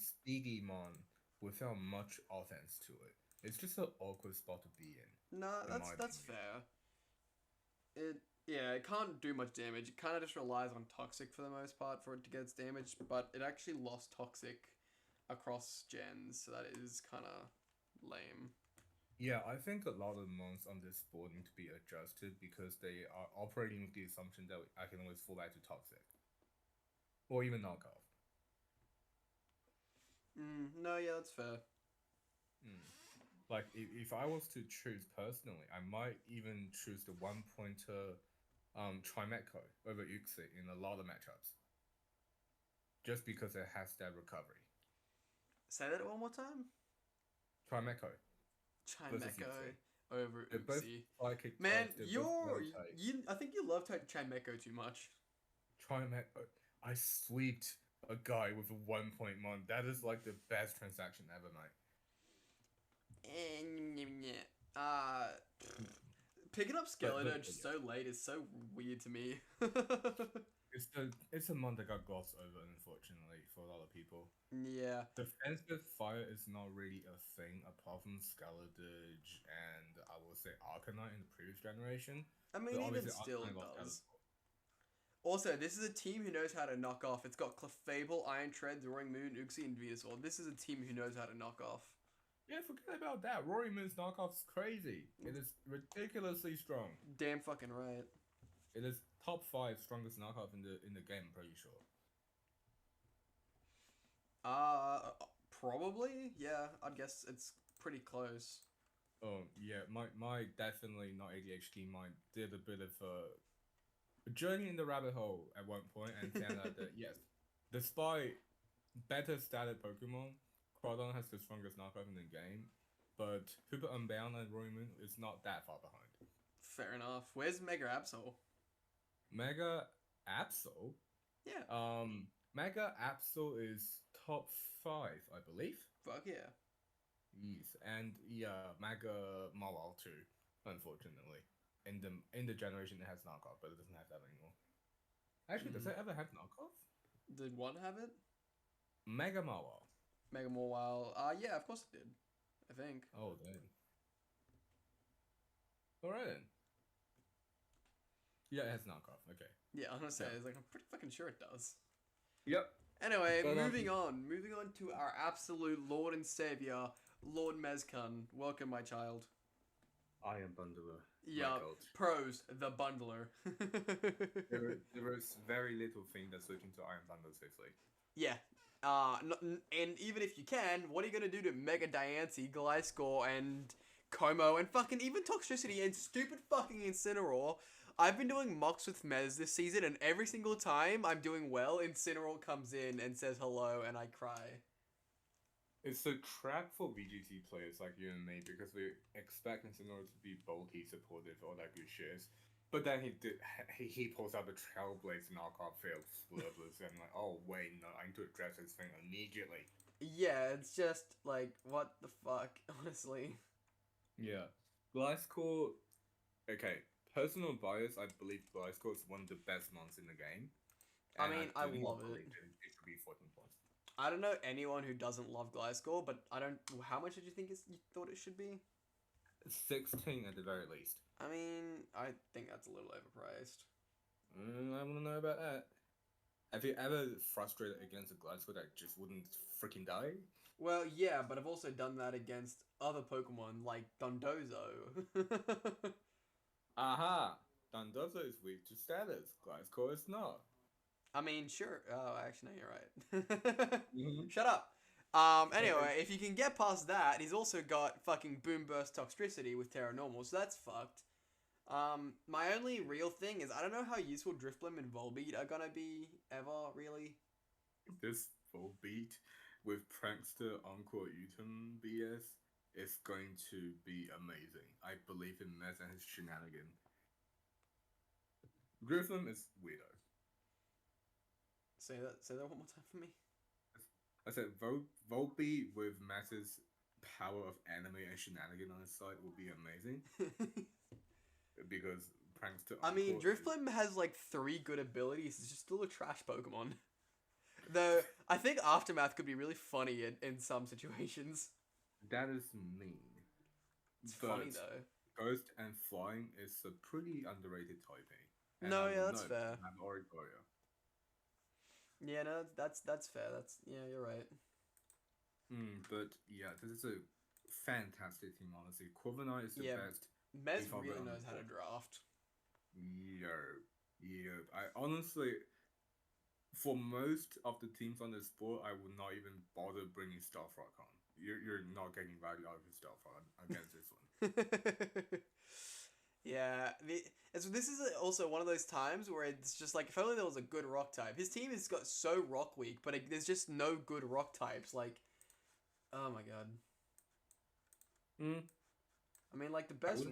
speedy mon without much offense to it. It's just an awkward spot to be in. No, that's fair. It can't do much damage. It kind of just relies on Toxic for the most part for it to get its damage, but it actually lost Toxic across gens, so that is kind of lame. Yeah, I think a lot of mons on this board need to be adjusted because they are operating with the assumption that I can always fall back to Toxic. Or even knockoff. No, yeah, that's fair. Like, if I was to choose personally, I might even choose the one-pointer Trimetco over Uxie in a lot of matchups. Just because it has that recovery. Say that one more time? Trimetco over Uxie. Like man, I think you love Trimetco too much. Trimetco. I sweeped a guy with a 1-point mon. That is like the best transaction ever, mate. Picking up Skeledirge so late is so weird to me. It's a month that got glossed over, unfortunately, for a lot of people. Yeah. Defensive fire is not really a thing apart from Scaladage and I will say Arcanine in the previous generation. I But mean, even obviously still Arcanine it got does. Scalad. Also, this is a team who knows how to knock off. It's got Clefable, Iron Tread, Roaring Moon, Uxie, and Venusaur. This is a team who knows how to knock off. Yeah, forget about that. Rory Moon's knockoff's crazy. It is ridiculously strong. Damn fucking right. It is top 5 strongest knockoff in the game, I'm pretty sure. Probably. Yeah, I'd guess it's pretty close. Oh yeah, my definitely not ADHD mind did a bit of a journey in the rabbit hole at one point and found out that yes, despite better statted Pokemon, Crawdon has the strongest knockoff in the game, but Hooper Unbound and Roy Moon is not that far behind. Fair enough. Where's Mega Absol? Mega Absol? Yeah. Mega Absol is top 5, I believe. Fuck yeah. Yes, and yeah, Mega Mawile too, unfortunately. In the generation it has knockoff, but it doesn't have that anymore. Actually, does it ever have knockoff? Did one have it? Mega Mawile. Mega Mawile. Yeah, of course it did. I think. Oh, then. Alright then. Yeah, it has knockoff. Okay. Yeah, I'm gonna say, Yeah. it's like, I'm pretty fucking sure it does. Yep. Anyway, But, moving on to our absolute Lord and Savior, Lord Mezcun. Welcome, my child. Iron Bundler. Yeah, pros, the bundler. There is very little thing that's switching to Iron Bundle safely. Yeah. And even if you can, what are you gonna do to Mega Diancie, Gliscor, and Como, and fucking even Toxtricity and stupid fucking Incineroar? I've been doing mocks with Mez this season, and every single time I'm doing well, Incineroar comes in and says hello, and I cry. It's a trap for VGT players like you and me because we expect Incineroar to be bulky, supportive, all that good shit. But then he pulls out the Trailblaze knockoff failed Slurblers, and I'm like, oh wait, no, I need to address this thing immediately. Yeah, it's just like, what the fuck, honestly. Yeah. Gliscor, okay, personal bias, I believe Gliscor is one of the best mons in the game. I mean, I love it. It should be 14 points. I don't know anyone who doesn't love Gliscor, but I don't. How much did you think you thought it should be? 16 at the very least. I mean, I think that's a little overpriced. I want to know about that. Have you ever frustrated against a Gliscor that just wouldn't freaking die? Well, yeah, but I've also done that against other Pokemon like Dondozo. Aha! Dondozo is weak to status. Gliscor is not. I mean, sure. Oh, actually, no, you're right. Mm-hmm. Shut up. Anyway, if you can get past that, he's also got fucking Boom Burst Toxtricity with Terra Normal, so that's fucked. My only real thing is I don't know how useful Drifblim and Volbeat are gonna be ever, really. This Volbeat with Prankster Encore Utum BS is going to be amazing. I believe in Mez and his shenanigan. Drifblim is weirdo. Say that one more time for me. I said Volbeat with Mez's power of anime and shenanigan on his side will be amazing. Because Prankster I mean, Encore Drifblim has like 3 good abilities. It's just still a trash Pokemon. Though, I think Aftermath could be really funny in some situations. That is mean. It's funny though. Ghost and Flying is a pretty underrated typing. No, yeah, that's fair. I'm Oricorio. Yeah, no, that's fair. Yeah, you're right. But yeah, this is a fantastic team, honestly. Corviknight is the best. Mez really knows how to draft. Yeah. I honestly, for most of the teams on this board, I would not even bother bringing Stealthrock on. You're not getting value out of your Stealthrock against this one. Yeah, this is also one of those times where it's just like, if only there was a good rock type. His team has got so rock weak, but there's just no good rock types. Like, oh my god. I mean, like, the best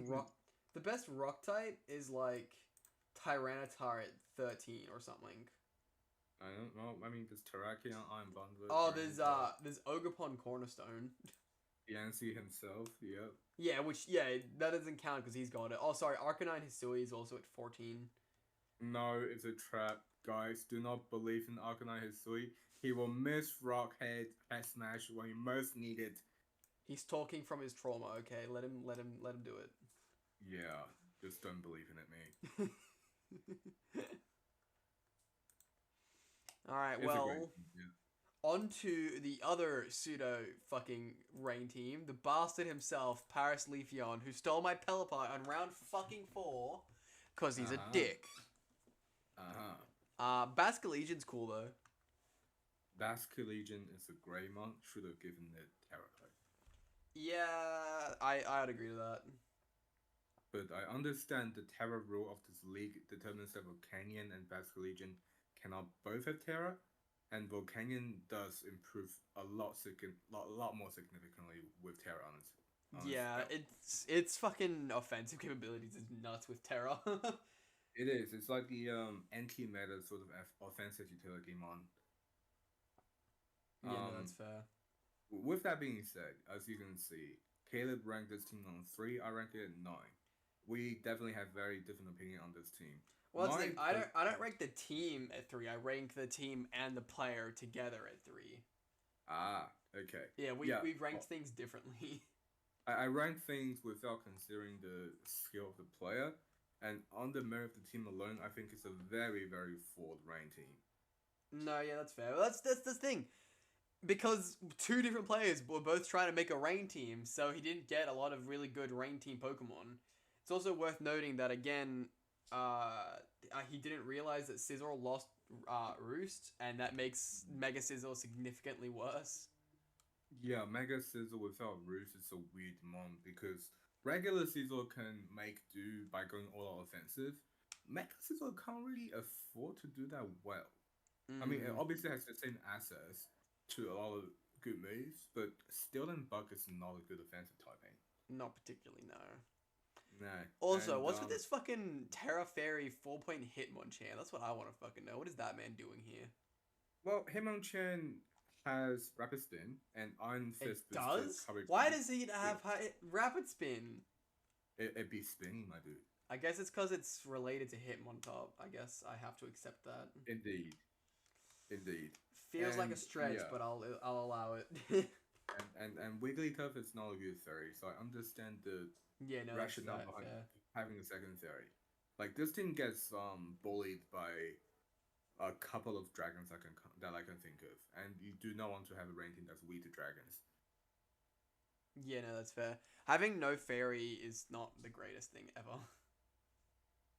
rock type is like Tyranitar at 13 or something. I don't know. I mean, there's Terrakion, Iron Bundler. Oh, there's Ogerpon Cornerstone. Yancy himself, yep. Yeah, that doesn't count because he's got it. Oh, sorry, Arcanine Hisui is also at 14. No, it's a trap. guys, do not believe in Arcanine Hisui. He will miss Rock Head Smash when you most need it. He's talking from his trauma. Okay, let him do it. Yeah, just don't believe in it, mate. All right, well, on to the other pseudo fucking rain team, the bastard himself, Paris Leafeon, who stole my Pelipper on round fucking 4, cause he's a dick. Basculegion's cool though. Basculegion is a Greymon. Should have given it Terracotta. Yeah, I'd agree to that. But I understand the Terra rule of this league determines that Volcanion and Basculegion cannot both have Terra, and Volcanion does improve a lot more significantly with Terra on its yeah, it's fucking offensive capabilities is nuts with Terra. It is. It's like the anti-meta sort of offensive utility mon. Yeah, no, that's fair. With that being said, as you can see, Caleb ranked this team on 3. I rank it at 9. We definitely have very different opinion on this team. Well, that's the thing. I don't rank the team at 3. I rank the team and the player together at 3. Ah, okay. Yeah, we ranked things differently. I rank things without considering the skill of the player, and on the merit of the team alone, I think it's a very, very flawed rain team. No, yeah, that's fair. Well, that's the thing. Because 2 different players were both trying to make a rain team, so he didn't get a lot of really good rain team Pokemon. It's also worth noting that, again, he didn't realize that Scizor lost Roost, and that makes Mega Scizor significantly worse. Yeah, Mega Scizor without Roost is a weird mon, because regular Scizor can make do by going all out offensive. Mega Scizor can't really afford to do that well. I mean, it obviously has the same assets to a lot of good moves, but Steel and Bug is not a good offensive typing. Not particularly, no. No. Also, what's with this fucking Terra Fairy 4-point Hitmonchan? That's what I want to fucking know. What is that man doing here? Well, Hitmonchan has Rapid Spin and Iron Fist. It does? Why does he have Rapid Spin? It be spinning, my dude. I guess it's because it's related to Hitmontop. I guess I have to accept that. Indeed. Feels like a stretch, but I'll allow it. and Wigglytuff is not a good fairy, so I understand the rationale behind having a second fairy. Like, this team gets bullied by a couple of dragons that I can think of, and you do not want to have a rain team that's weak to dragons. Yeah, no, that's fair. Having no fairy is not the greatest thing ever.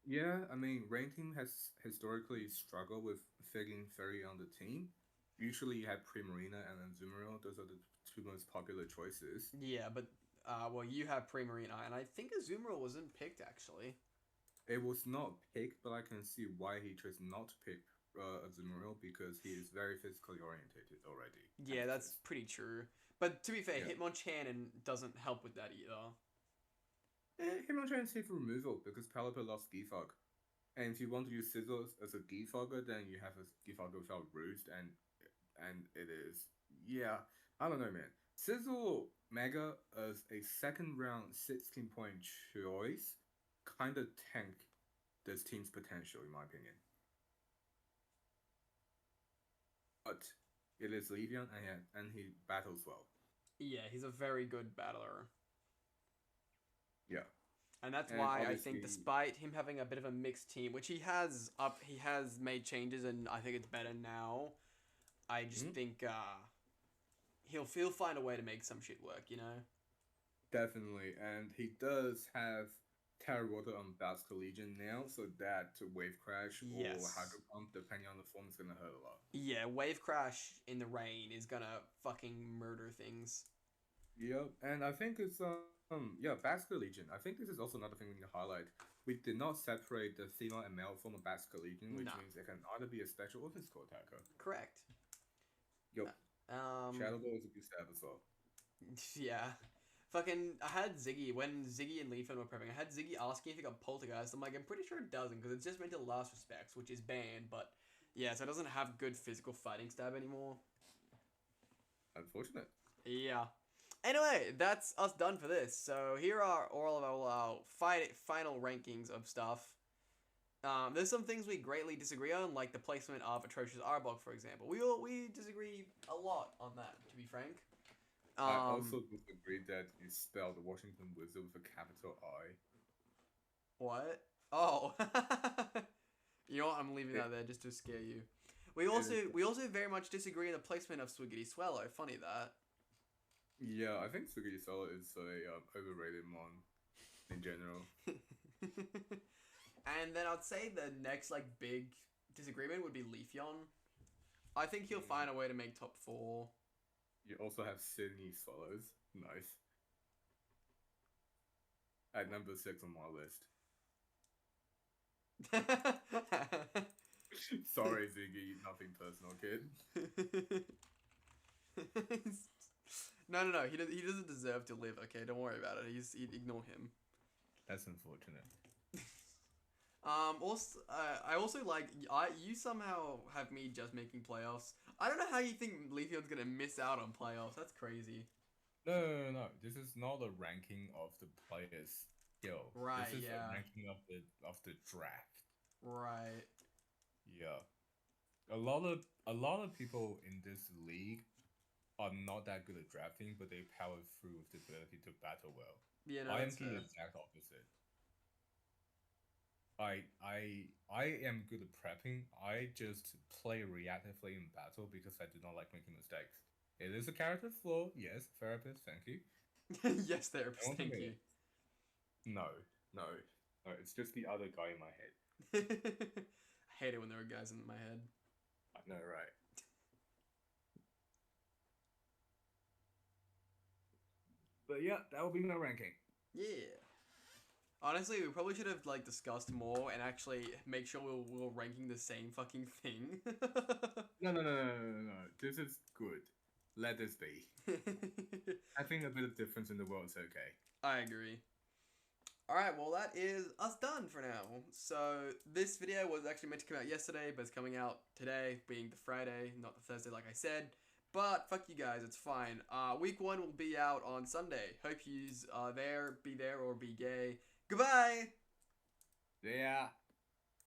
Yeah, I mean, rain team has historically struggled with fitting fairy on the team. Usually you have Primarina and then Azumarill. Those are the 2 most popular choices. Yeah, but well, you have Primarina, and I think Azumarill wasn't picked actually. It was not picked, but I can see why he chose not to pick Azumarill, because he is very physically orientated already. Yeah, that's pretty true. But to be fair, Hitmonchan doesn't help with that either. Hitmonchan is safe for removal because Pelipper lost Gifog. And if you want to use Scizor as a Gifogger, then you have a Gifogger without Roost, and it is... Yeah, I don't know, man. Scizor Mega as a second round 16-point choice kind of tanked this team's potential, in my opinion. But it is Leafeon, and he battles well. Yeah, he's a very good battler. Yeah. And that's why I think, despite him having a bit of a mixed team, which he has made changes, and I think it's better now. I just think he'll find a way to make some shit work, you know? Definitely, and he does have Terra Water on Basculegion now, so that Wave Crash or Hydro Pump, depending on the form, is gonna hurt a lot. Yeah, Wave Crash in the rain is gonna fucking murder things. Yep, and I think it's Basculegion. I think this is also another thing we need to highlight. We did not separate the female and male form of Basculegion, which means it can either be a special or physical attacker. Correct. Yep. Shadow Ball is a good stab as well. Yeah. Fucking, I had Ziggy, when Ziggy and Leafeon were prepping, I had Ziggy asking if it got Poltergeist. I'm like, I'm pretty sure it doesn't, because it's just meant to last respects, which is banned, but yeah, so it doesn't have good physical fighting stab anymore. Unfortunate. Yeah. Anyway, that's us done for this. So here are all of our final rankings of stuff. There's some things we greatly disagree on, like the placement of atrocious Arbok, for example. We disagree a lot on that, to be frank. I Um, also disagree that you spelled Washington Wizard with a capital I. what? Oh, you know what? I'm leaving It, that there just to scare you. We it also is, we also very much disagree on the placement of Swiggity Swallow. Funny that. yeah, I think Sugi Solo is a overrated mon in general. And then I'd say the next like big disagreement would be Leafeon. I think he'll Mm. find a way to make top 4. You also have Sydney Swallows. Nice. At number 6 on my list. Sorry, Ziggy, nothing personal, kid. No. He doesn't deserve to live. Okay, don't worry about it. Ignore him. That's unfortunate. Also, I also like you somehow have me just making playoffs. I don't know how you think Leafeon's gonna miss out on playoffs. That's crazy. No. This is not a ranking of the players' skill. Right, This is yeah. a ranking of the draft. Right. Yeah. A lot of people in this league are not that good at drafting, but they power through with the ability to battle well. Yeah, no, I am that's the fair. exact opposite. I am good at prepping. I just play reactively in battle because I do not like making mistakes. It is a character flaw, yes, therapist, thank you. Yes, therapist. I want to Thank admit you. it. No. It's just the other guy in my head. I hate it when there are guys in my head. I know, right? But yeah, that will be my ranking. Yeah. Honestly, we probably should have like discussed more and actually make sure we're ranking the same fucking thing. No. This is good. Let this be. I think a bit of difference in the world is okay. I agree. Alright, well that is us done for now. So this video was actually meant to come out yesterday, but it's coming out today, being the Friday, not the Thursday like I said. But fuck you guys, it's fine. Week 1 will be out on Sunday. Hope yous are there, be or be gay. Goodbye! Yeah.